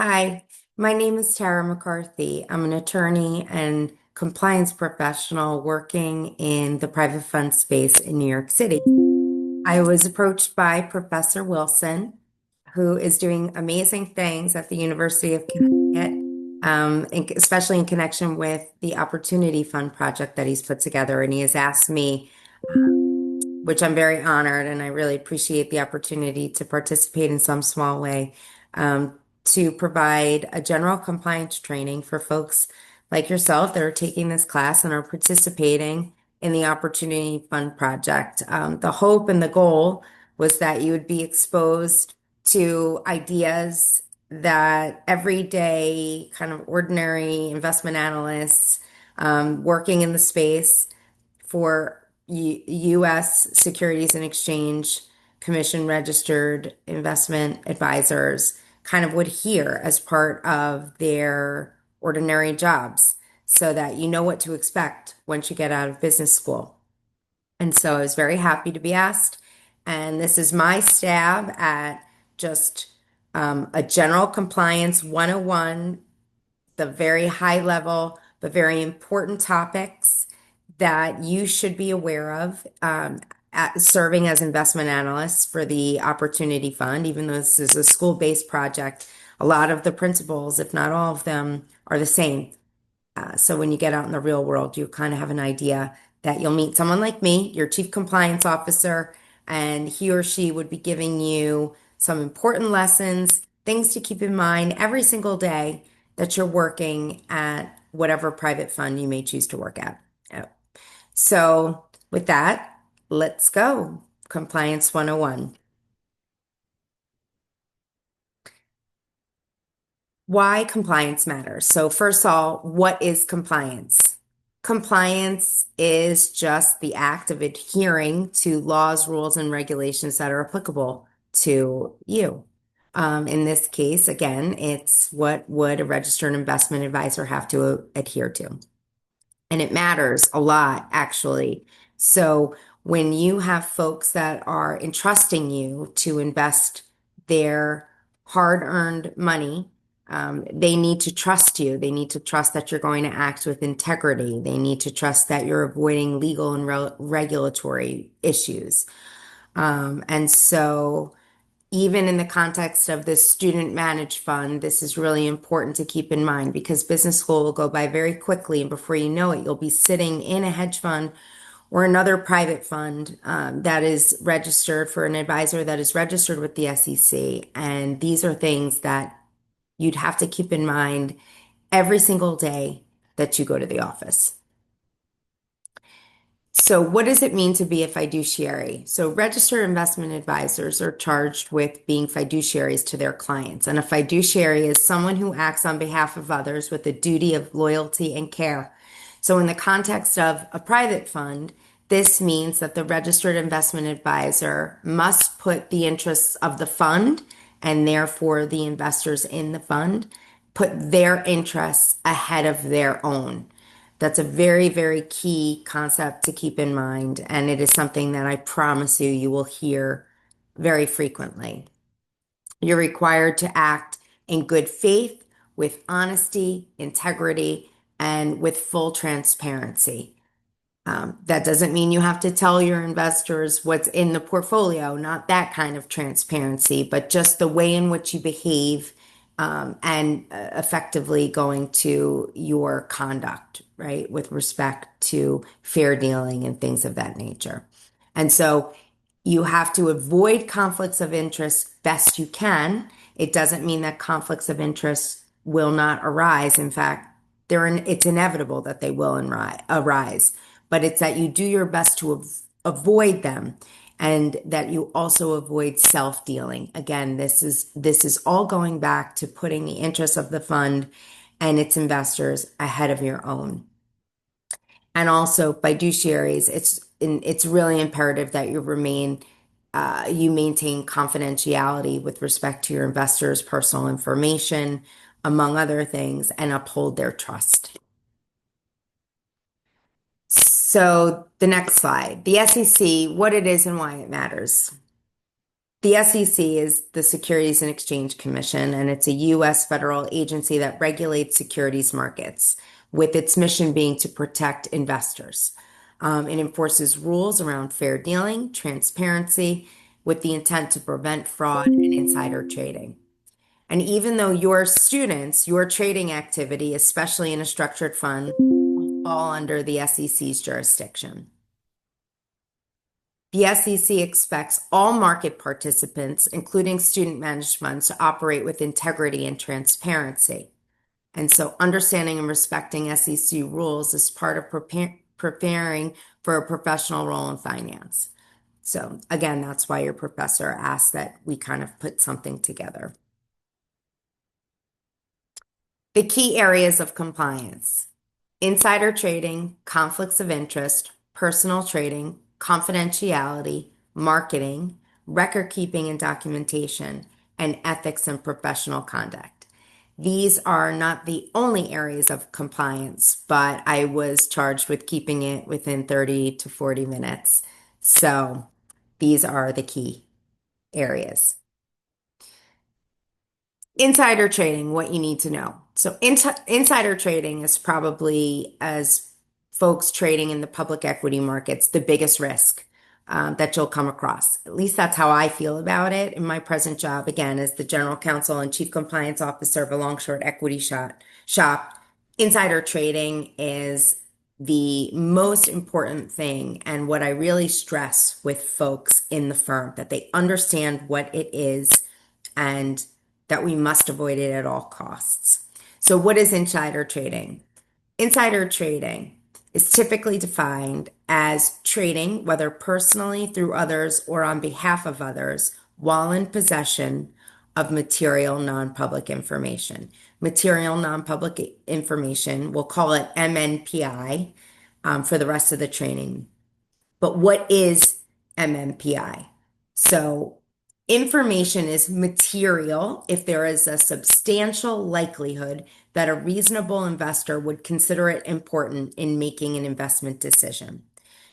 Hi, my name is Tara McCarthy. I'm an attorney and compliance professional working in the private fund space in New York City. I was approached by Professor Wilson, who is doing amazing things at the University of Connecticut, especially in connection with the Opportunity Fund project that he's put together. And he has asked me, which I'm very honored, and I really appreciate the opportunity to participate in some small way, to provide a general compliance training for folks like yourself that are taking this class and are participating in the Opportunity Fund project. The hope and the goal was that you would be exposed to ideas that everyday, kind of ordinary investment analysts working in the space for U.S. Securities and Exchange Commission registered investment advisors kind of would hear as part of their ordinary jobs so that you know what to expect once you get out of business school. And so I was very happy to be asked. And this is my stab at just a general compliance 101, the very high level but very important topics that you should be aware of serving as investment analysts for the Opportunity Fund. Even though this is a school-based project, a lot of the principles, if not all of them, are the same. So when you get out in the real world, you kind of have an idea that you'll meet someone like me, your chief compliance officer, and he or she would be giving you some important lessons, things to keep in mind every single day that you're working at whatever private fund you may choose to work at. So with that, let's go. Compliance 101. Why compliance matters. So first of all, what is compliance? Compliance is just the act of adhering to laws, rules, and regulations that are applicable to you. In this case, again, it's what would a registered investment advisor have to adhere to. And it matters a lot, actually. So when you have folks that are entrusting you to invest their hard-earned money, they need to trust you. They need to trust that you're going to act with integrity. They need to trust that you're avoiding legal and regulatory issues. And so even in the context of this student managed fund, this is really important to keep in mind because business school will go by very quickly. And before you know it, you'll be sitting in a hedge fund or another private fund that is registered for an advisor that is registered with the SEC. And these are things that you'd have to keep in mind every single day that you go to the office. So, what does it mean to be a fiduciary? So, registered investment advisors are charged with being fiduciaries to their clients. And a fiduciary is someone who acts on behalf of others with a duty of loyalty and care. So, in the context of a private fund, this means that the registered investment advisor must put the interests of the fund and therefore the investors in the fund, put their interests ahead of their own. That's a very, very key concept to keep in mind, and it is something that I promise you will hear very frequently. You're required to act in good faith, with honesty, integrity, and with full transparency. That doesn't mean you have to tell your investors what's in the portfolio, not that kind of transparency, but just the way in which you behave and effectively going to your conduct, right, with respect to fair dealing and things of that nature. And so you have to avoid conflicts of interest best you can. It doesn't mean that conflicts of interest will not arise. In fact, it's inevitable that they will arise, but it's that you do your best to avoid them and that you also avoid self-dealing. Again, this is all going back to putting the interests of the fund and its investors ahead of your own. And also fiduciaries, it's really imperative that you maintain confidentiality with respect to your investors' personal information, among other things, and uphold their trust. So the next slide, the SEC, what it is and why it matters. The SEC is the Securities and Exchange Commission, and it's a U.S. federal agency that regulates securities markets, with its mission being to protect investors. It enforces rules around fair dealing, transparency, with the intent to prevent fraud and insider trading. And even though your students, your trading activity, especially in a structured fund, fall under the SEC's jurisdiction. The SEC expects all market participants, including student managed funds, to operate with integrity and transparency. And so understanding and respecting SEC rules is part of preparing for a professional role in finance. So again, that's why your professor asked that we kind of put something together. The key areas of compliance: insider trading, conflicts of interest, personal trading, confidentiality, marketing, record keeping and documentation, and ethics and professional conduct. These are not the only areas of compliance, but I was charged with keeping it within 30 to 40 minutes. So these are the key areas. Insider trading, what you need to know. So insider trading is probably, as folks trading in the public equity markets, the biggest risk that you'll come across. At least that's how I feel about it in my present job, again, as the general counsel and chief compliance officer of a long-short equity shop. Insider trading is the most important thing, and what I really stress with folks in the firm, that they understand what it is and that we must avoid it at all costs. So, what is insider trading? Insider trading is typically defined as trading, whether personally through others or on behalf of others, while in possession of material non-public information. Material non-public information, we'll call it MNPI for the rest of the training. But what is MMPI? So, information is material if there is a substantial likelihood that a reasonable investor would consider it important in making an investment decision.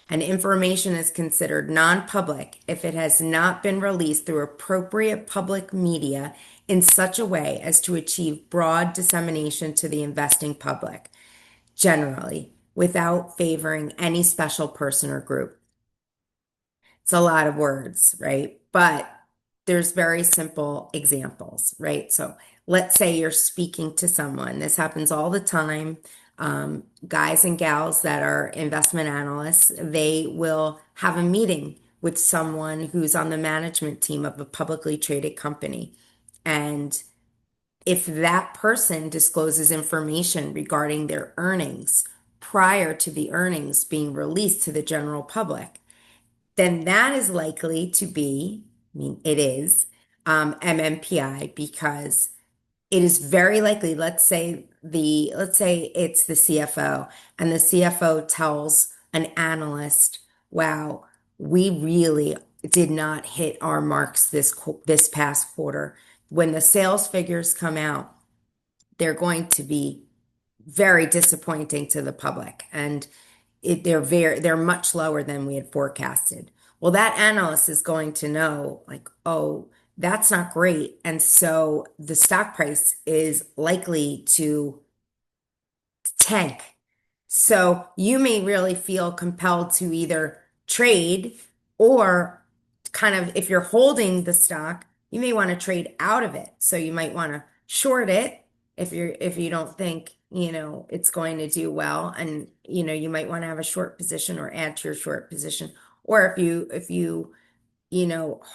And information is considered non-public if it has not been released through appropriate public media in such a way as to achieve broad dissemination to the investing public, generally, without favoring any special person or group. It's a lot of words, right? But there's very simple examples, right? So let's say you're speaking to someone. This happens all the time. Guys and gals that are investment analysts, they will have a meeting with someone who's on the management team of a publicly traded company. And if that person discloses information regarding their earnings prior to the earnings being released to the general public, then that is likely to be, I mean, it is MMPI, because it is very likely, let's say it's the CFO, and the CFO tells an analyst, wow, we really did not hit our marks this past quarter. When the sales figures come out, they're going to be very disappointing to the public, and they're much lower than we had forecasted. Well, that analyst is going to know, like, oh, that's not great. And so the stock price is likely to tank. So you may really feel compelled to either trade, or kind of, if you're holding the stock, you may want to trade out of it. So you might want to short it if you don't think, it's going to do well, and you might want to have a short position or add to your short position. Or if you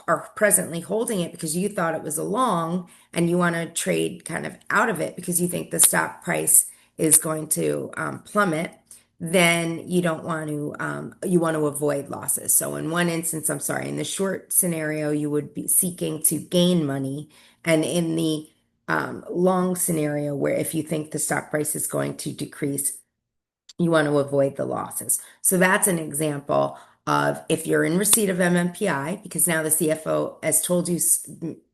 are presently holding it because you thought it was a long, and you want to trade kind of out of it because you think the stock price is going to plummet, then you don't want to, you want to avoid losses. So in one instance, I'm sorry, in the short scenario, you would be seeking to gain money. And in the long scenario, where if you think the stock price is going to decrease, you want to avoid the losses. So that's an example of, if you're in receipt of MMPI, because now the CFO has told you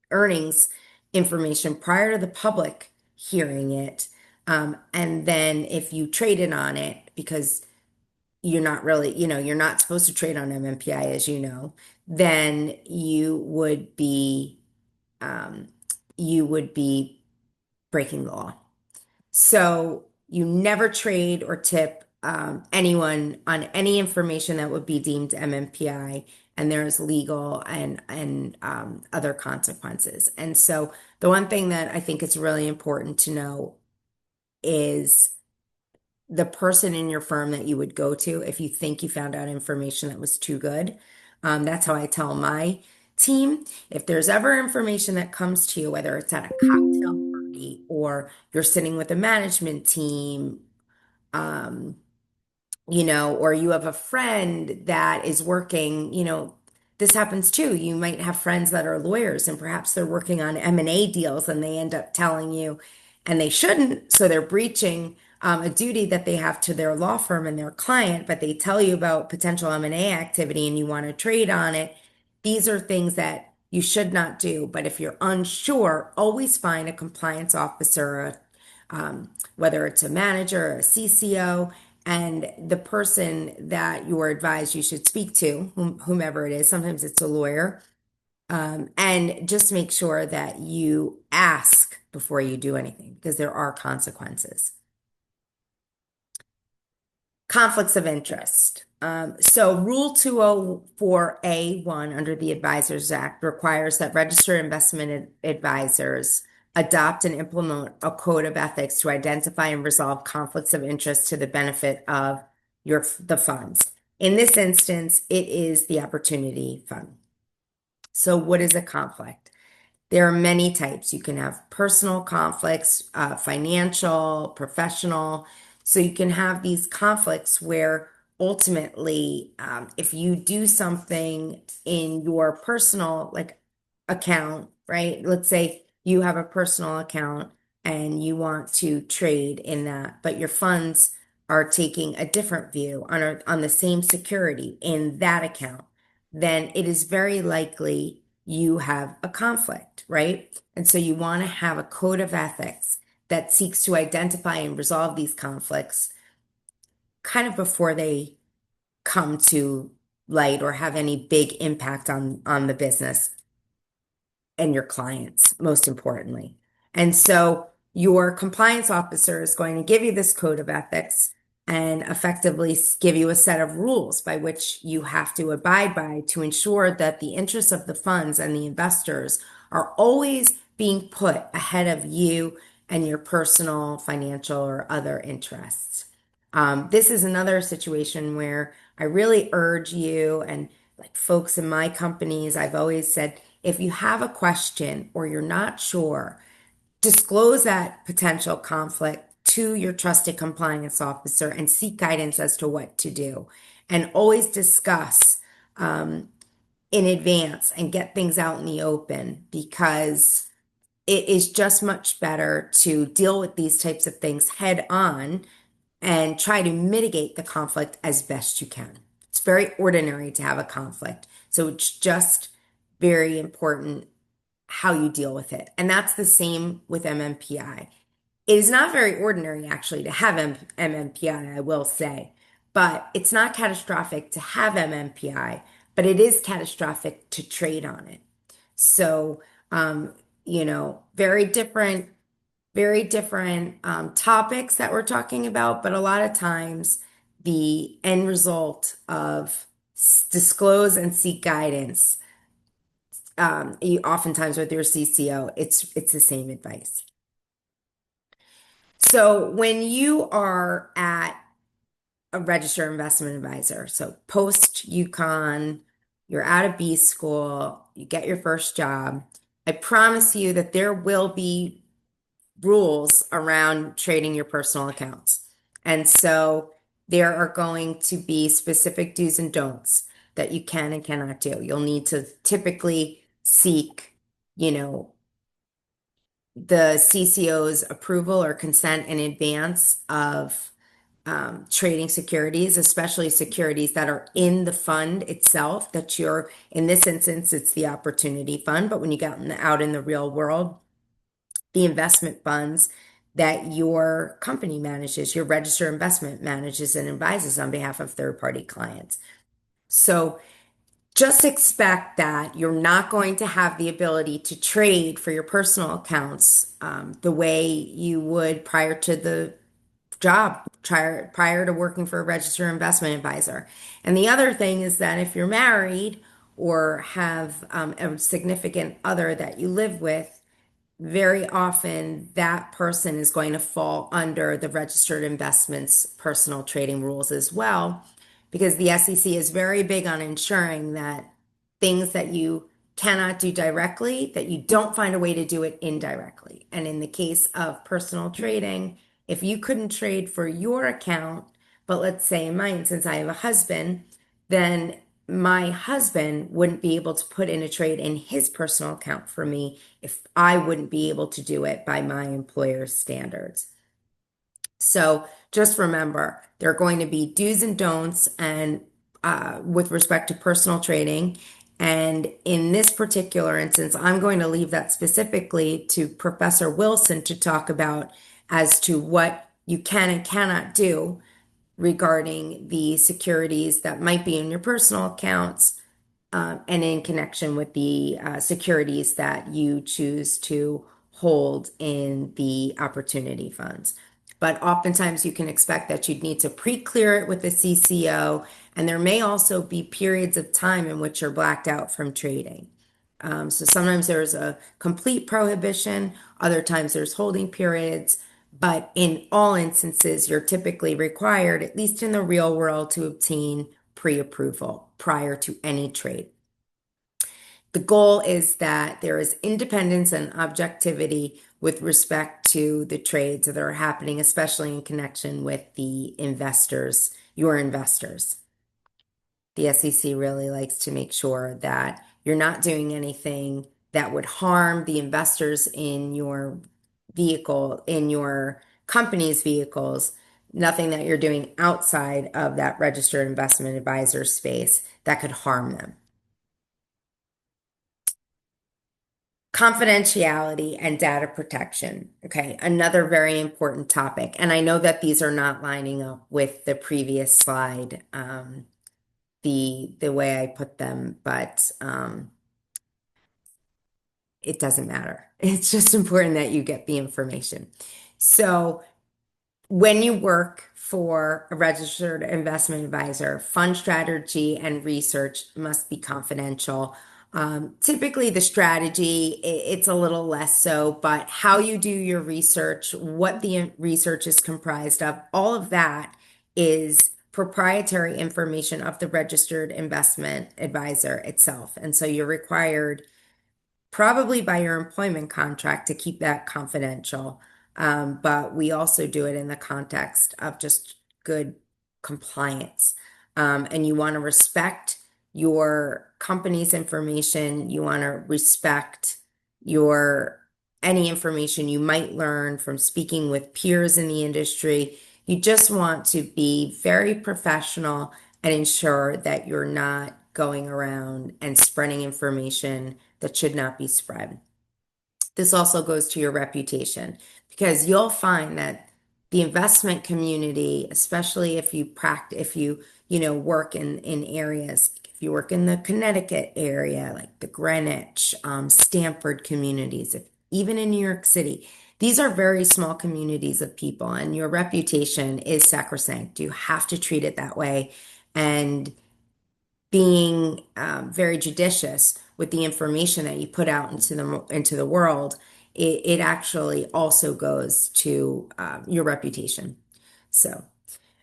earnings information prior to the public hearing it, and then if you traded on it because you're not really, you're not supposed to trade on MMPI, as you know, then um, you would be breaking the law. So you never trade or tip anyone on any information that would be deemed MMPI, and there's legal and other consequences. And so the one thing that I think is really important to know is the person in your firm that you would go to if you think you found out information that was too good. That's how I tell my team. If there's ever information that comes to you, whether it's at a cocktail party or you're sitting with a management team, um, or you have a friend that is working, this happens too. You might have friends that are lawyers and perhaps they're working on M&A deals and they end up telling you, and they shouldn't, so they're breaching a duty that they have to their law firm and their client, but they tell you about potential M&A activity and you want to trade on it. These are things that you should not do. But if you're unsure, always find a compliance officer, whether it's a manager or a CCO, and the person that you're advised you should speak to, whomever it is. Sometimes it's a lawyer. And just make sure that you ask before you do anything because there are consequences. Conflicts of interest. So Rule 204A1 under the Advisors Act requires that registered investment advisors adopt and implement a code of ethics to identify and resolve conflicts of interest to the benefit of the funds. In this instance, it is the Opportunity Fund. So what is a conflict? There are many types. You can have personal conflicts, financial, professional. So you can have these conflicts where ultimately, if you do something in your personal like account, right? Let's say you have a personal account and you want to trade in that, but your funds are taking a different view on the same security in that account, then it is very likely you have a conflict, right? And so you want to have a code of ethics that seeks to identify and resolve these conflicts kind of before they come to light or have any big impact on the business and your clients, most importantly. And so your compliance officer is going to give you this code of ethics and effectively give you a set of rules by which you have to abide by to ensure that the interests of the funds and the investors are always being put ahead of you and your personal, financial, or other interests. This is another situation where I really urge you and like folks in my companies, I've always said, if you have a question or you're not sure, disclose that potential conflict to your trusted compliance officer and seek guidance as to what to do. And always discuss in advance and get things out in the open because it is just much better to deal with these types of things head on and try to mitigate the conflict as best you can. It's very ordinary to have a conflict. So it's just very important how you deal with it. And that's the same with MMPI. It is not very ordinary actually to have MMPI, I will say, but it's not catastrophic to have MMPI, but it is catastrophic to trade on it. So, um, very different topics that we're talking about, but a lot of times the end result of disclose and seek guidance, oftentimes with your CCO, it's the same advice. So when you are at a registered investment advisor, so post UConn, you're out of B school, you get your first job, I promise you that there will be rules around trading your personal accounts. And so there are going to be specific do's and don'ts that you can and cannot do. You'll need to typically seek, the CCO's approval or consent in advance of trading securities, especially securities that are in the fund itself, that you're, in this instance, it's the opportunity fund. But when you get out in the real world, the investment funds, that your company manages, your registered investment manages and advises on behalf of third-party clients. So just expect that you're not going to have the ability to trade for your personal accounts the way you would prior to the job, prior to working for a registered investment advisor. And the other thing is that if you're married or have a significant other that you live with, very often that person is going to fall under the registered investments personal trading rules as well, because the SEC is very big on ensuring that things that you cannot do directly, that you don't find a way to do it indirectly. And in the case of personal trading, if you couldn't trade for your account, but let's say mine, since I have a husband, then my husband wouldn't be able to put in a trade in his personal account for me if I wouldn't be able to do it by my employer's standards. So just remember, there are going to be do's and don'ts and with respect to personal trading. And in this particular instance, I'm going to leave that specifically to Professor Wilson to talk about as to what you can and cannot do regarding the securities that might be in your personal accounts and in connection with the securities that you choose to hold in the opportunity funds. But oftentimes you can expect that you'd need to pre-clear it with the CCO, and there may also be periods of time in which you're blacked out from trading. So sometimes there's a complete prohibition, other times there's holding periods, but in all instances, you're typically required, at least in the real world, to obtain pre-approval prior to any trade. The goal is that there is independence and objectivity with respect to the trades that are happening, especially in connection with the investors, your investors. The SEC really likes to make sure that you're not doing anything that would harm the investors in your vehicle, in your company's vehicles, nothing that you're doing outside of that registered investment advisor space that could harm them. Confidentiality and data protection. Okay, another very important topic. And I know that these are not lining up with the previous slide, the way I put them, but it doesn't matter. It's just important that you get the information. So when you work for a registered investment advisor, fund strategy and research must be confidential. Typically, the strategy, it's a little less so, but how you do your research, what the research is comprised of, all of that is proprietary information of the registered investment advisor itself. And so you're required probably by your employment contract to keep that confidential. But we also do it in the context of just good compliance. And you want to respect your company's information. You want to respect your any information you might learn from speaking with peers in the industry. You just want to be very professional and ensure that you're not going around and spreading information that should not be spread. This also goes to your reputation because you'll find that the investment community, especially if you practice, if you work in areas, if you work in the Connecticut area, like the Greenwich, Stamford communities, even in New York City, these are very small communities of people, and your reputation is sacrosanct. You have to treat it that way, and being very judicious with the information that you put out into the world, it actually also goes to your reputation. So,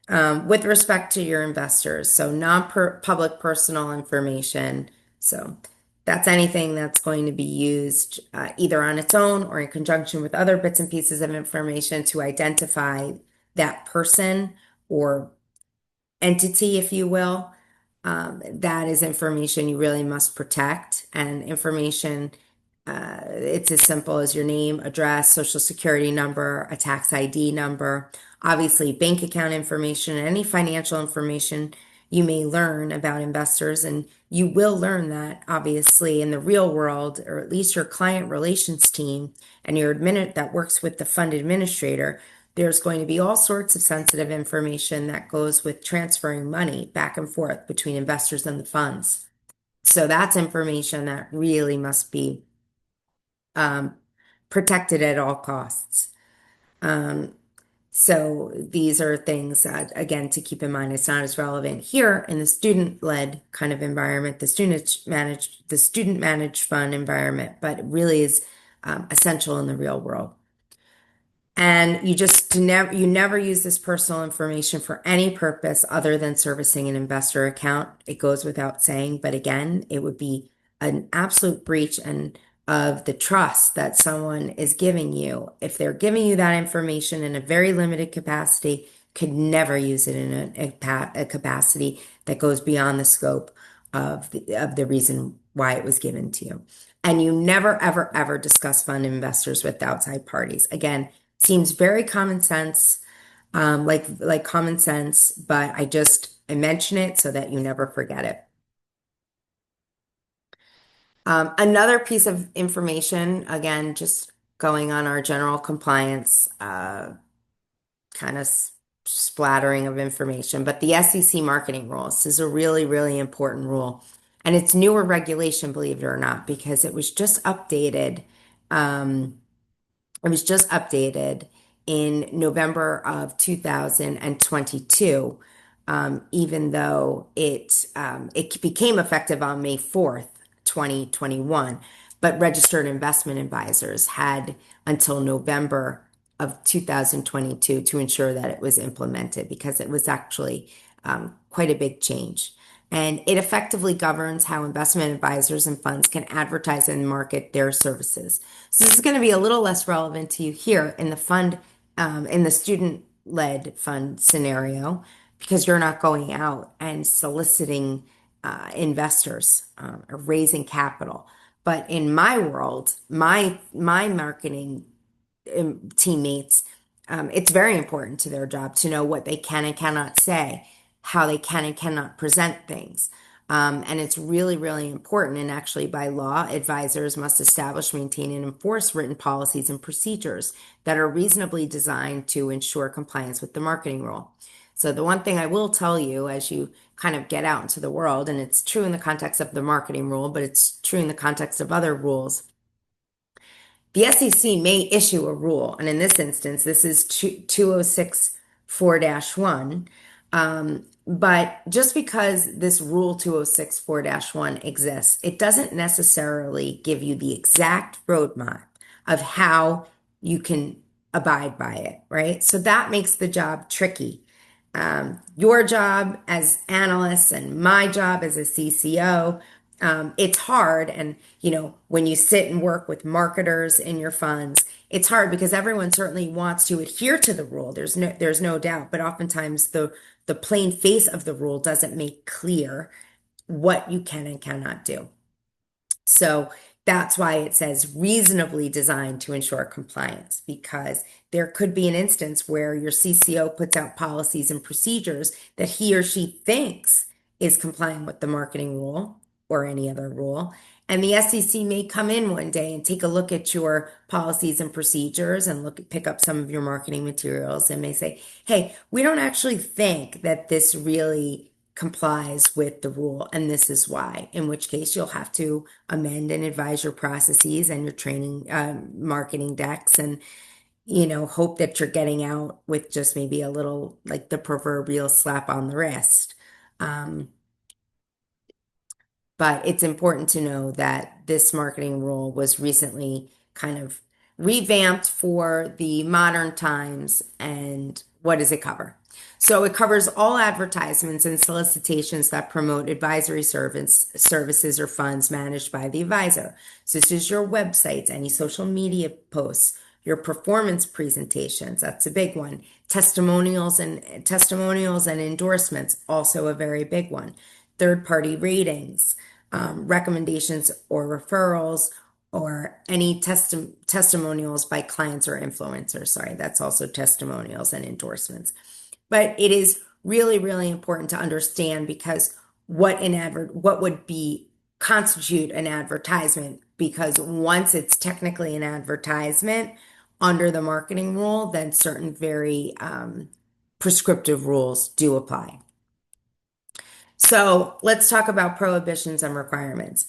with respect to your investors, so non-public personal information, so that's anything that's going to be used either on its own or in conjunction with other bits and pieces of information to identify that person or entity, if you will. That is information you really must protect. And information, it's as simple as your name, address, social security number, a tax ID number, obviously bank account information, and any financial information you may learn about investors, and you will learn that obviously in the real world, or at least your client relations team and your admin that works with the fund administrator. There's going to be all sorts of sensitive information that goes with transferring money back and forth between investors and the funds. So that's information that really must be um, protected at all costs. Um, so these are things that, again, to keep in mind. It's not as relevant here in the student-led kind of environment, the student-managed fund environment, but it really is essential in the real world. And you never use this personal information for any purpose other than servicing an investor account. It goes without saying, but again, it would be an absolute breach of the trust that someone is giving you. If they're giving you that information in a very limited capacity, could never use it in a capacity that goes beyond the scope of the reason why it was given to you. And you never, ever, ever discuss fund investors with outside parties. Again, seems very common sense, like common sense, but I mention it so that you never forget it. Another piece of information, again, just going on our general compliance, kind of splattering of information, but the SEC marketing rules is a really, really important rule. And it's newer regulation, believe it or not, because it was just updated. Um, It was just updated in November of 2022, even though it became effective on May 4th, 2021. But registered investment advisors had until November of 2022 to ensure that it was implemented because it was actually quite a big change. And it effectively governs how investment advisors and funds can advertise and market their services. So this is going to be a little less relevant to you here in the fund, in the student-led fund scenario, because you're not going out and soliciting investors or raising capital. But in my world, my marketing teammates, it's very important to their job to know what they can and cannot say, how they can and cannot present things. And it's really, really important. And actually, by law, advisors must establish, maintain, and enforce written policies and procedures that are reasonably designed to ensure compliance with the marketing rule. So, the one thing I will tell you as you kind of get out into the world, and it's true in the context of the marketing rule, but it's true in the context of other rules, the SEC may issue a rule, and in this instance, this is 2064 4-1. But just because this rule 2064 4-1 exists, it doesn't necessarily give you the exact roadmap of how you can abide by it, right? So that makes the job tricky. Your job as analysts and my job as a CCO, it's hard. And, when you sit and work with marketers in your funds, it's hard because everyone certainly wants to adhere to the rule. There's no doubt. But oftentimes the plain face of the rule doesn't make clear what you can and cannot do. So that's why it says reasonably designed to ensure compliance, because there could be an instance where your CCO puts out policies and procedures that he or she thinks is complying with the marketing rule or any other rule. And the SEC may come in one day and take a look at your policies and procedures and pick up some of your marketing materials and may say, hey, we don't actually think that this really complies with the rule, and this is why, in which case you'll have to amend and advise your processes and your training, marketing decks, and hope that you're getting out with just maybe a little, like the proverbial slap on the wrist. But it's important to know that this marketing rule was recently kind of revamped for the modern times. And what does it cover? So it covers all advertisements and solicitations that promote advisory services or funds managed by the advisor. So this is your websites, any social media posts, your performance presentations, that's a big one. Testimonials and endorsements, also a very big one. Third-party ratings, recommendations or referrals, or any testimonials by clients or influencers. Sorry, that's also testimonials and endorsements. But it is really, really important to understand because what would be constitute an advertisement, because once it's technically an advertisement under the marketing rule, then certain very prescriptive rules do apply. So let's talk about prohibitions and requirements.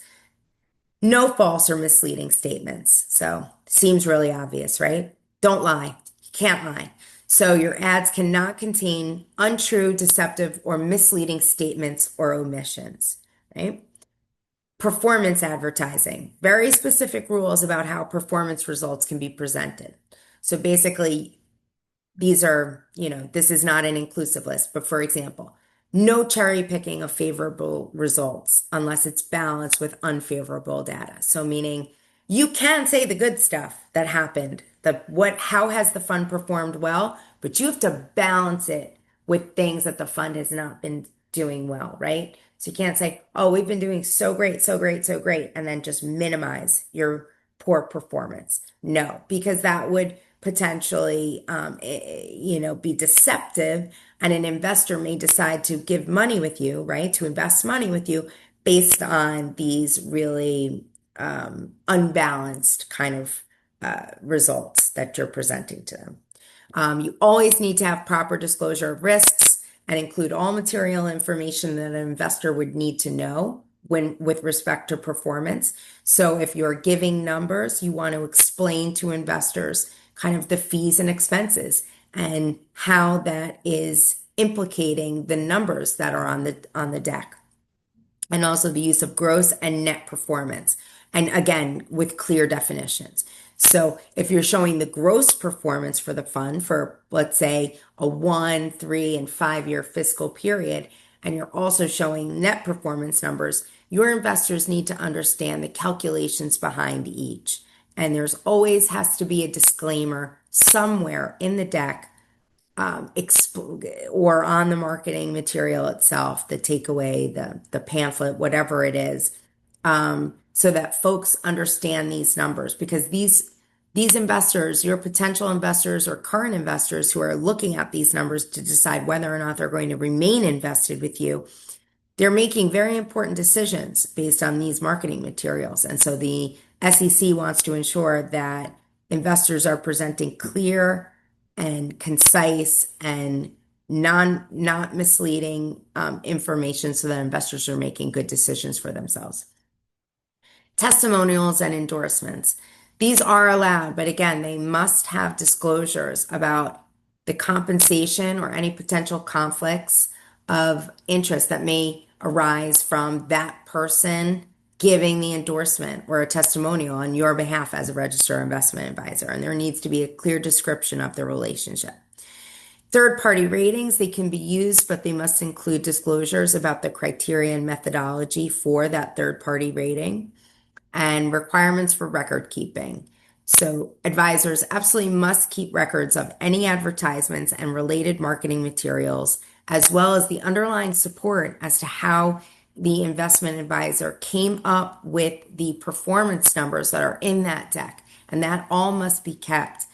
No false or misleading statements. So seems really obvious, right? Don't lie. You can't lie. So your ads cannot contain untrue, deceptive, or misleading statements or omissions, right? Performance advertising. Very specific rules about how performance results can be presented. So basically, these are, this is not an inclusive list, but for example, no cherry picking of favorable results unless it's balanced with unfavorable data. So meaning you can say the good stuff that happened, how has the fund performed well, but you have to balance it with things that the fund has not been doing well, right? So you can't say, oh, we've been doing so great, so great, so great, and then just minimize your poor performance. No, because that would potentially, be deceptive, and an investor may decide to give money with you, right? To invest money with you based on these really unbalanced kind of results that you're presenting to them. You always need to have proper disclosure of risks and include all material information that an investor would need to know with respect to performance. So if you're giving numbers, you want to explain to investors kind of the fees and expenses and how that is implicating the numbers that are on the deck. And also the use of gross and net performance. And again, with clear definitions. So if you're showing the gross performance for the fund for, let's say, a 1, 3, and 5-year fiscal period, and you're also showing net performance numbers, your investors need to understand the calculations behind each. And there's always has to be a disclaimer somewhere in the deck, or on the marketing material itself, the takeaway, the pamphlet, whatever it is, so that folks understand these numbers, because these investors, your potential investors or current investors who are looking at these numbers to decide whether or not they're going to remain invested with you, they're making very important decisions based on these marketing materials. And so the SEC wants to ensure that investors are presenting clear and concise and not misleading information so that investors are making good decisions for themselves. Testimonials and endorsements. These are allowed, but again, they must have disclosures about the compensation or any potential conflicts of interest that may arise from that person giving the endorsement or a testimonial on your behalf as a registered investment advisor. And there needs to be a clear description of the relationship. Third-party ratings, they can be used, but they must include disclosures about the criteria and methodology for that third-party rating and requirements for record keeping. So advisors absolutely must keep records of any advertisements and related marketing materials, as well as the underlying support as to how the investment advisor came up with the performance numbers that are in that deck. And that all must be kept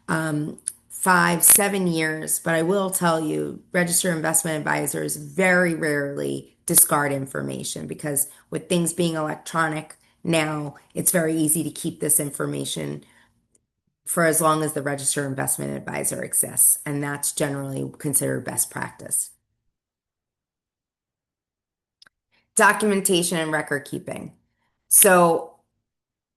5, 7 years. But I will tell you, registered investment advisors very rarely discard information, because with things being electronic now, it's very easy to keep this information for as long as the registered investment advisor exists. And that's generally considered best practice. Documentation and record keeping. So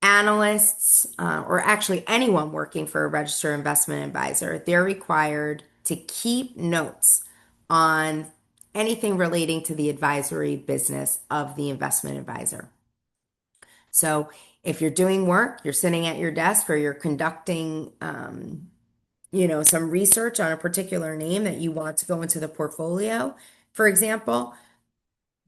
analysts, or actually anyone working for a registered investment advisor, they're required to keep notes on anything relating to the advisory business of the investment advisor. So if you're doing work, you're sitting at your desk, or you're conducting, some research on a particular name that you want to go into the portfolio, for example,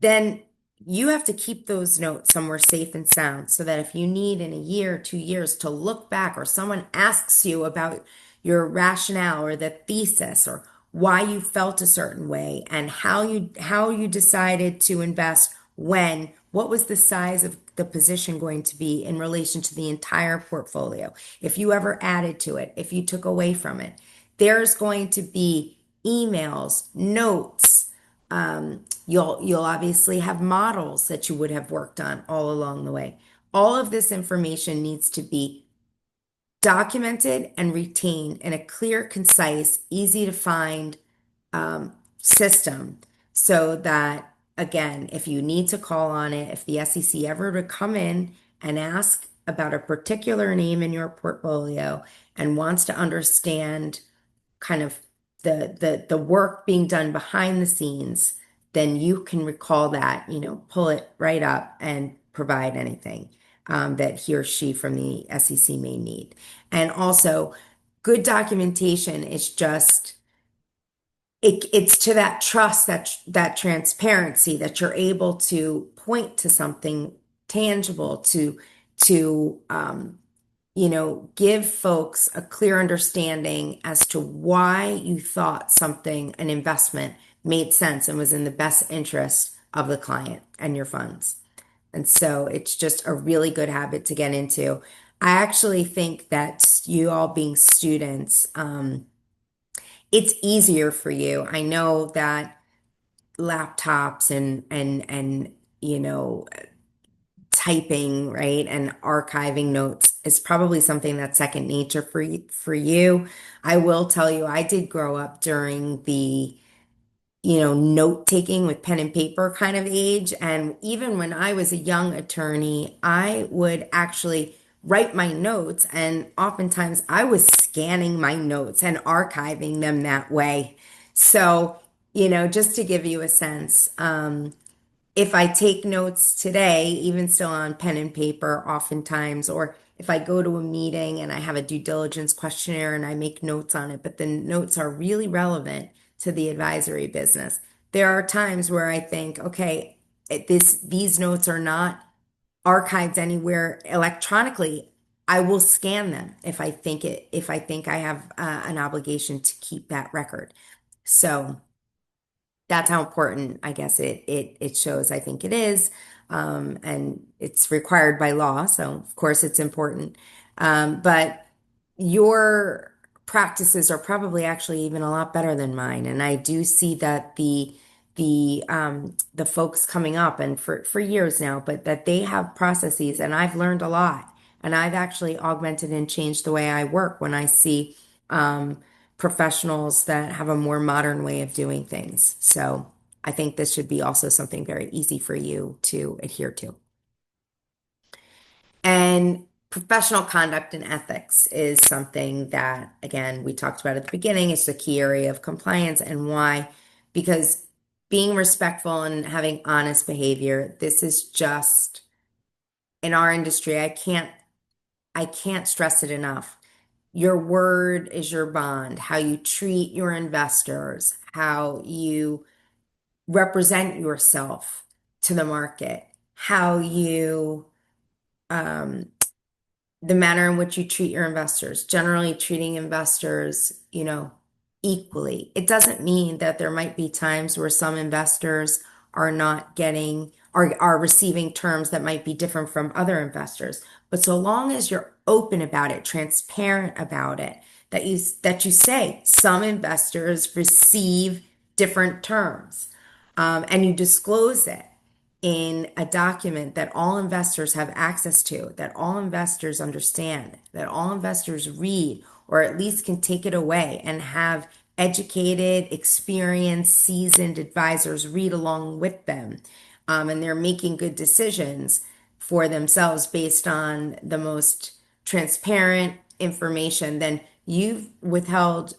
then you have to keep those notes somewhere safe and sound, so that if you need in a year, 2 years to look back, or someone asks you about your rationale or the thesis or why you felt a certain way and how you decided to invest, what was the size of the position going to be in relation to the entire portfolio, if you ever added to it, if you took away from it, there's going to be emails, notes. You'll obviously have models that you would have worked on all along the way. All of this information needs to be documented and retained in a clear, concise, easy to find system so that, again, if you need to call on it, if the SEC ever to come in and ask about a particular name in your portfolio and wants to understand kind of the work being done behind the scenes, then you can recall that, pull it right up and provide anything that he or she from the SEC may need. And also, good documentation is just it's to that trust, that transparency that you're able to point to something tangible to give folks a clear understanding as to why you thought something, an investment, made sense and was in the best interest of the client and your funds. And so it's just a really good habit to get into. I actually think that you all being students, it's easier for you. I know that laptops and typing, right, and archiving notes is probably something that's second nature for you. I will tell you, I did grow up during the note taking with pen and paper kind of age. And even when I was a young attorney, I would actually write my notes. And oftentimes I was scanning my notes and archiving them that way. So, just to give you a sense, if I take notes today, even still on pen and paper, oftentimes, or if I go to a meeting and I have a due diligence questionnaire and I make notes on it, but the notes are really relevant to the advisory business. There are times where I think, okay, these notes are not archived anywhere electronically. I will scan them if I think I have an obligation to keep that record. So that's how important I guess it shows. I think it is, and it's required by law, so of course it's important. But your practices are probably actually even a lot better than mine, and I do see that the folks coming up and for years now, but that they have processes, and I've learned a lot, and I've actually augmented and changed the way I work when I see professionals that have a more modern way of doing things. So I think this should be also something very easy for you to adhere to. And professional conduct and ethics is something that, again, we talked about at the beginning. It's a key area of compliance and why? Because being respectful and having honest behavior, this is just in our industry, I can't stress it enough. Your word is your bond, how you treat your investors, how you represent yourself to the market, how you, um, the manner in which you treat your investors, generally treating investors, equally. It doesn't mean that there might be times where some investors are not getting, are receiving terms that might be different from other investors. But so long as you're open about it, transparent about it, that you say some investors receive different terms, and you disclose it in a document that all investors have access to, that all investors understand, that all investors read, or at least can take it away and have educated, experienced, seasoned advisors read along with them. And they're making good decisions for themselves based on the most transparent information, then you've upheld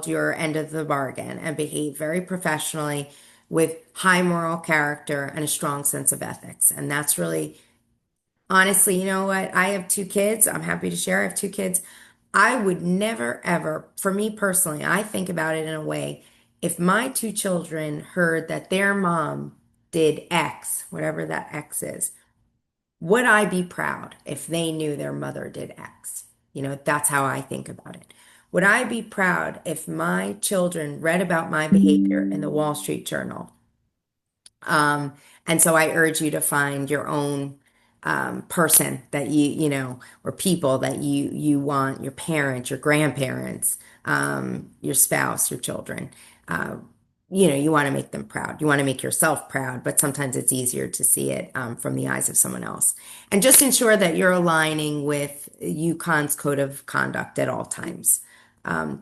your end of the bargain and behaved very professionally with high moral character and a strong sense of ethics. And that's really, honestly, you know what? I have two kids. I'm happy to share. I have two kids. I would never, ever, for me personally, I think about it in a way, if my two children heard that their mom did X, whatever that X is, would I be proud if they knew their mother did X? That's how I think about it. Would I be proud if my children read about my behavior in the Wall Street Journal? And so I urge you to find your own person that or people that you want, your parents, your grandparents, your spouse, your children. Uh, you want to make them proud. You want to make yourself proud, but sometimes it's easier to see it from the eyes of someone else. And just ensure that you're aligning with UConn's code of conduct at all times.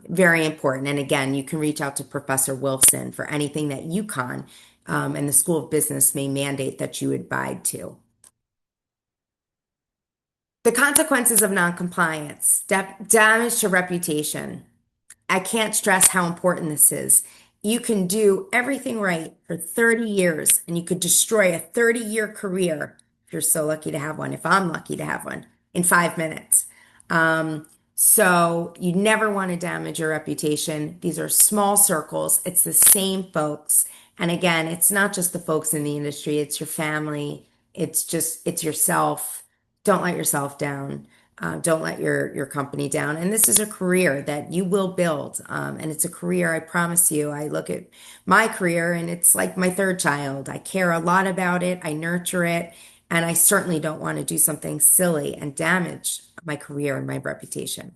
Very important. And again, you can reach out to Professor Wilson for anything that UConn and the School of Business may mandate that you abide to. The consequences of noncompliance, damage to reputation. I can't stress how important this is. You can do everything right for 30 years and you could destroy a 30-year career if you're so lucky to have one, if I'm lucky to have one, in 5 minutes. So you never want to damage your reputation. These are small circles. It's the same folks. And again, it's not just the folks in the industry, it's your family. It's yourself. Don't let yourself down. Don't let your company down. And this is a career that you will build. And it's a career, I promise you. I look at my career and it's like my third child. I care a lot about it. I nurture it. And I certainly don't want to do something silly and damage my career and my reputation.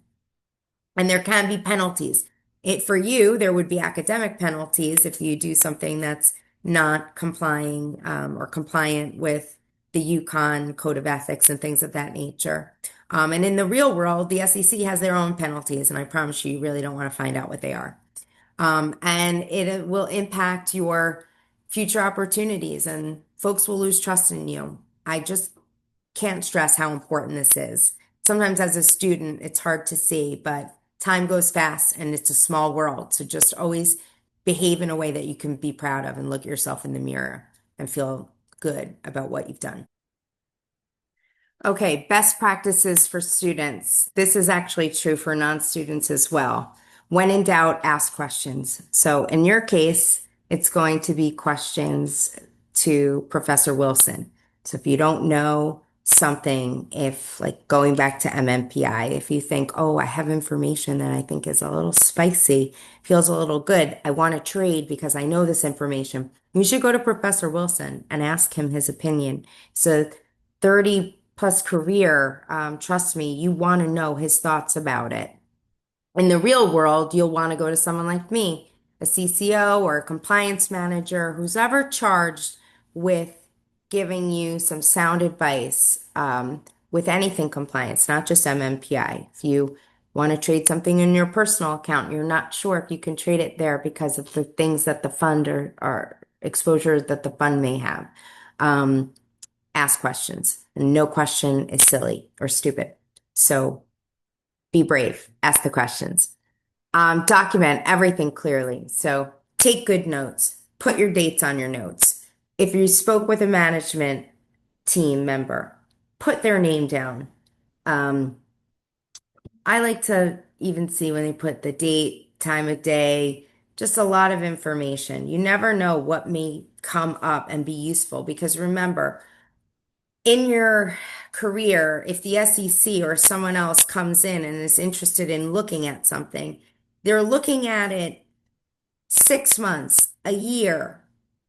And there can be penalties. For you, there would be academic penalties if you do something that's not complying or compliant with the UConn Code of Ethics and things of that nature. And in the real world, the SEC has their own penalties, and I promise you, you really don't want to find out what they are. And it will impact your future opportunities, and folks will lose trust in you. I just can't stress how important this is. Sometimes as a student, it's hard to see, but time goes fast and it's a small world. So just always behave in a way that you can be proud of and look at yourself in the mirror and feel good about what you've done. Okay, best practices for students. This is actually true for non-students as well. When in doubt, ask questions. So in your case, it's going to be questions to Professor Wilson. So if you don't know something, if like going back to MMPI, if you think, oh, I have information that I think is a little spicy, feels a little good, I want to trade because I know this information, you should go to Professor Wilson and ask him his opinion. So 30 plus career, trust me, you want to know his thoughts about it. In the real world, you'll want to go to someone like me, a CCO or a compliance manager, who's ever charged with giving you some sound advice with anything compliance, not just MMPI. If you want to trade something in your personal account, you're not sure if you can trade it there because of the things that the fund or exposures that the fund may have. Ask questions. And no question is silly or stupid. So be brave. Ask the questions. Document everything clearly. So take good notes. Put your dates on your notes. If you spoke with a management team member, put their name down. I like to even see when they put the date, time of day, just a lot of information. You never know what may come up and be useful because remember, in your career, if the SEC or someone else comes in and is interested in looking at something, they're looking at it 6 months, a year,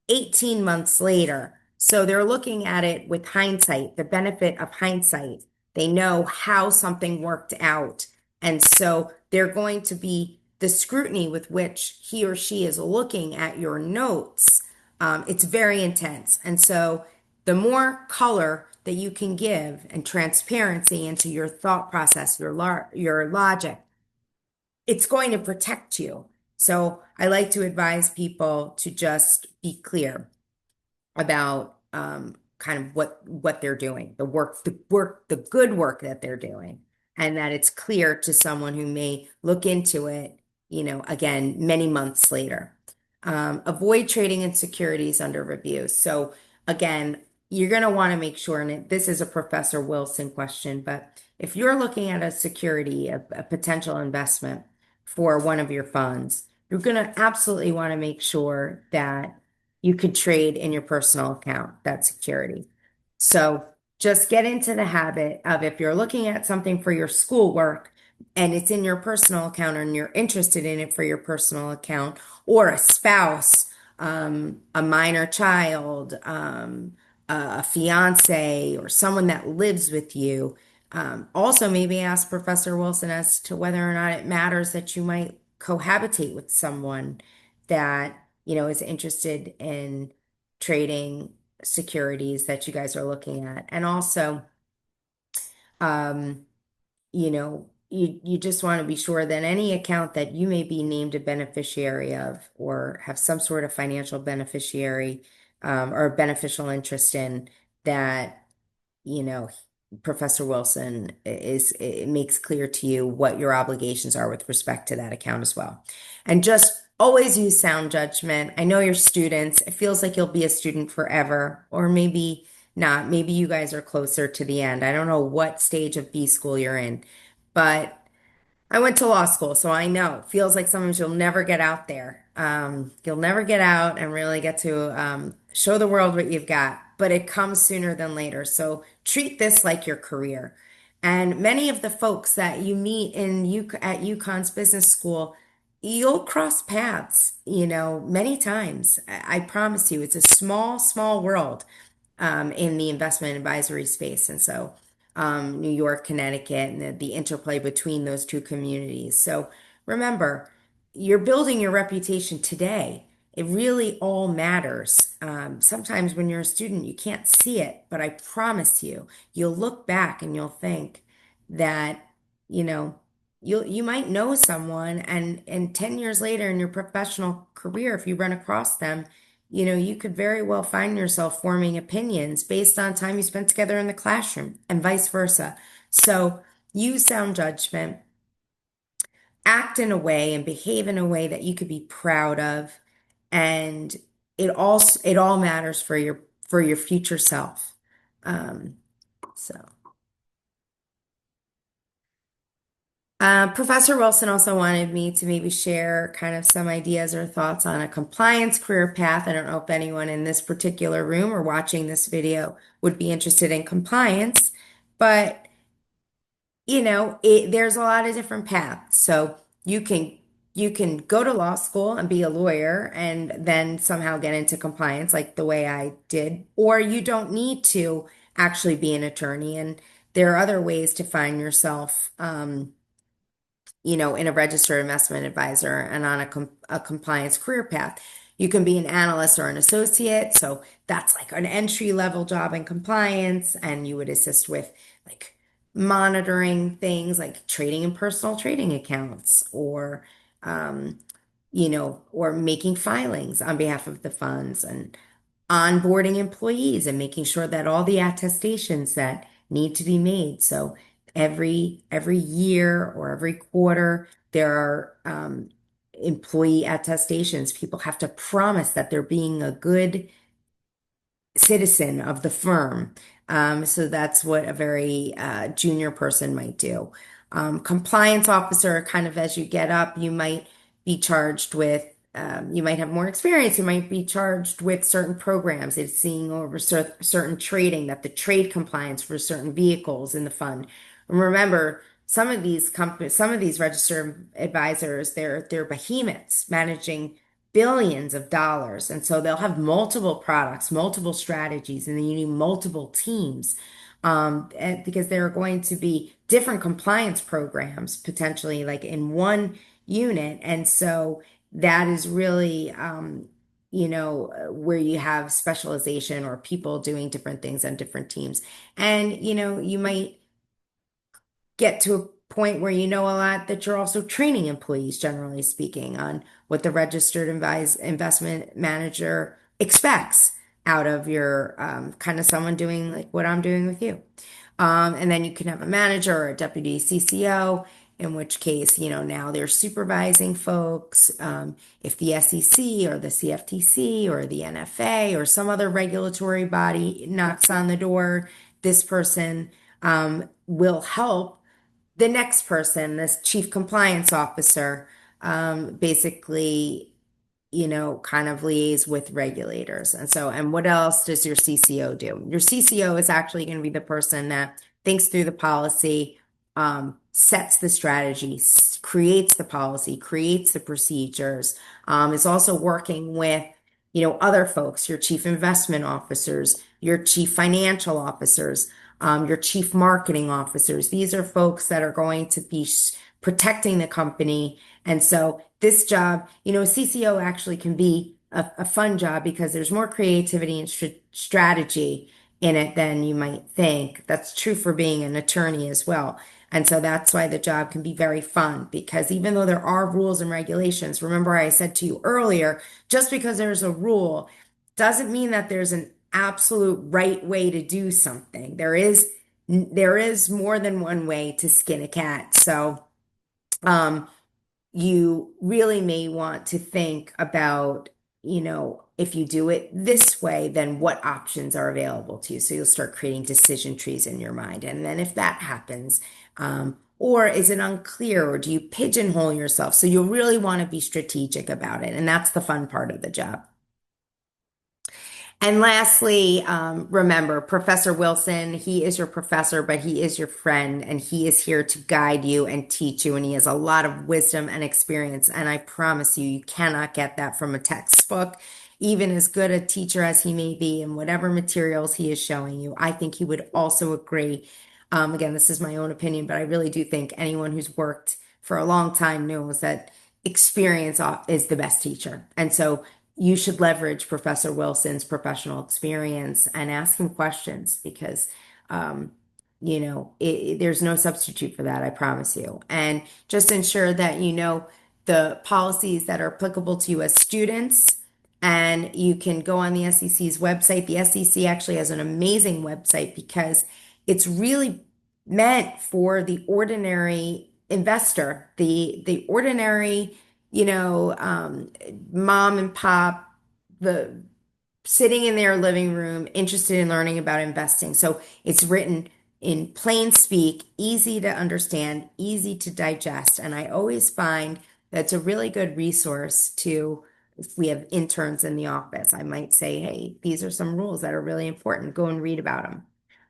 18 months later. So they're looking at it with hindsight, the benefit of hindsight. They know how something worked out. And so they're going to be the scrutiny with which he or she is looking at your notes. It's very intense. And so the more color that you can give and transparency into your thought process, your logic, it's going to protect you. So I like to advise people to just be clear about kind of what they're doing, the good work that they're doing, and that it's clear to someone who may look into it, again, many months later. Avoid trading in securities under review. So again, you're going to want to make sure, and this is a Professor Wilson question, but if you're looking at a security, a potential investment for one of your funds, you're going to absolutely want to make sure that you could trade in your personal account, that security. So just get into the habit of if you're looking at something for your schoolwork and it's in your personal account and you're interested in it for your personal account, or a spouse, a minor child, a fiance or someone that lives with you. Also, maybe ask Professor Wilson as to whether or not it matters that you might cohabitate with someone that, is interested in trading securities that you guys are looking at. And also, um, you just want to be sure that any account that you may be named a beneficiary of or have some sort of financial beneficiary or beneficial interest in that, you know, Professor Wilson it makes clear to you what your obligations are with respect to that account as well. And just always use sound judgment. I know you're students. It feels like you'll be a student forever, or maybe not. Maybe you guys are closer to the end. I don't know what stage of B school you're in, but I went to law school, so I know. It feels like sometimes you'll never get out there. You'll never get out and really get to show the world what you've got, but it comes sooner than later. So treat this like your career. And many of the folks that you meet at UConn's business school, you'll cross paths, many times. I promise you, it's a small, small world in the investment advisory space. And so New York, Connecticut, and the interplay between those two communities. So remember, you're building your reputation today. It really all matters. Sometimes when you're a student, you can't see it, but I promise you, you'll look back and you'll think that, you know, you might know someone and 10 years later in your professional career, if you run across them, you could very well find yourself forming opinions based on time you spent together in the classroom and vice versa. So use sound judgment, act in a way and behave in a way that you could be proud of. And it all matters for your future self. Um, so. Professor Wilson also wanted me to maybe share kind of some ideas or thoughts on a compliance career path. I don't know if anyone in this particular room or watching this video would be interested in compliance, but there's a lot of different paths. So you can go to law school and be a lawyer and then somehow get into compliance like the way I did, or you don't need to actually be an attorney. And there are other ways to find yourself. In a registered investment advisor and on a compliance career path. You can be an analyst or an associate. So that's like an entry level job in compliance. And you would assist with like monitoring things like trading in personal trading accounts um, or making filings on behalf of the funds and onboarding employees and making sure that all the attestations that need to be made. So every year or every quarter, there are employee attestations. People have to promise that they're being a good citizen of the firm. So that's what a very junior person might do. Compliance officer, kind of as you get up, you might be charged with, you might have more experience. You might be charged with certain programs. It's seeing over certain trading, that the trade compliance for certain vehicles in the fund. And remember, some of these companies, some of these registered advisors, they're behemoths managing billions of dollars. And so they'll have multiple products, multiple strategies, and then you need multiple teams because there are going to be different compliance programs potentially like in one unit. And so that is really, where you have specialization or people doing different things on different teams. And, you might get to a point where you know a lot that you're also training employees, generally speaking, on what the registered investment manager expects out of your kind of someone doing like what I'm doing with you. And then you can have a manager or a deputy CCO, in which case, now they're supervising folks. If the SEC or the CFTC or the NFA or some other regulatory body knocks on the door, this person will help the next person, this chief compliance officer, basically, kind of liaise with regulators. And so, and what else does your CCO do? Your CCO is actually going to be the person that thinks through the policy, sets the strategy, creates the policy, creates the procedures, is also working with, other folks, your chief investment officers, your chief financial officers, your chief marketing officers. These are folks that are going to be protecting the company. And so this job, a CCO actually can be a fun job because there's more creativity and strategy in it than you might think. That's true for being an attorney as well. And so that's why the job can be very fun because even though there are rules and regulations, remember I said to you earlier, just because there's a rule doesn't mean that there's an absolute right way to do something. There is more than one way to skin a cat. So, um, you really may want to think about, if you do it this way, then what options are available to you. So you'll start creating decision trees in your mind. And then if that happens, or is it unclear, or do you pigeonhole yourself? So you'll really want to be strategic about it. And that's the fun part of the job. And lastly, remember, Professor Wilson, he is your professor, but he is your friend, and he is here to guide you and teach you. And he has a lot of wisdom and experience. And I promise you, you cannot get that from a textbook. Even as good a teacher as he may be, and whatever materials he is showing you, I think he would also agree. Again, this is my own opinion, but I really do think anyone who's worked for a long time knows that experience is the best teacher. And so you should leverage Professor Wilson's professional experience and ask him questions because, there's no substitute for that, I promise you. And just ensure that you know the policies that are applicable to you as students. And you can go on the SEC's website. The SEC actually has an amazing website because it's really meant for the ordinary investor, the ordinary, mom and pop, the sitting in their living room, interested in learning about investing. So it's written in plain speak, easy to understand, easy to digest. And I always find that's a really good resource to, if we have interns in the office, I might say, hey, these are some rules that are really important. Go and read about them.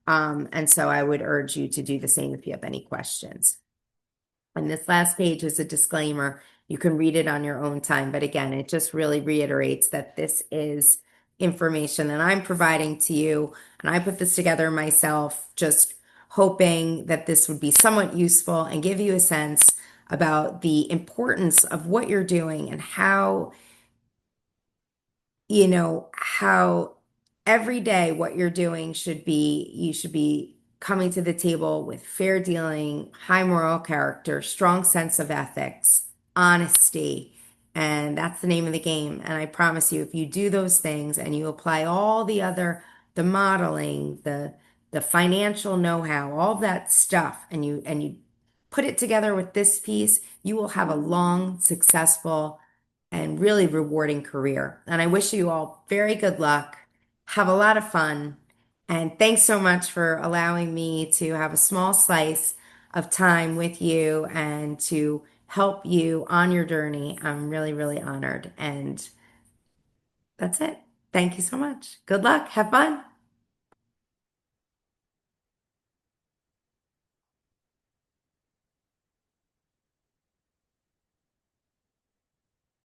And so I would urge you to do the same if you have any questions. And this last page is a disclaimer. You can read it on your own time. But again, it just really reiterates that this is information that I'm providing to you. And I put this together myself, just hoping that this would be somewhat useful and give you a sense about the importance of what you're doing and how every day what you're doing you should be coming to the table with fair dealing, high moral character, strong sense of ethics, honesty. And that's the name of the game. And I promise you, if you do those things and you apply all the modeling, the financial know-how, all that stuff, and you put it together with this piece, you will have a long, successful, and really rewarding career. And I wish you all very good luck. Have a lot of fun. And thanks so much for allowing me to have a small slice of time with you and to help you on your journey. I'm really, really honored. And that's it. Thank you so much. Good luck. Have fun.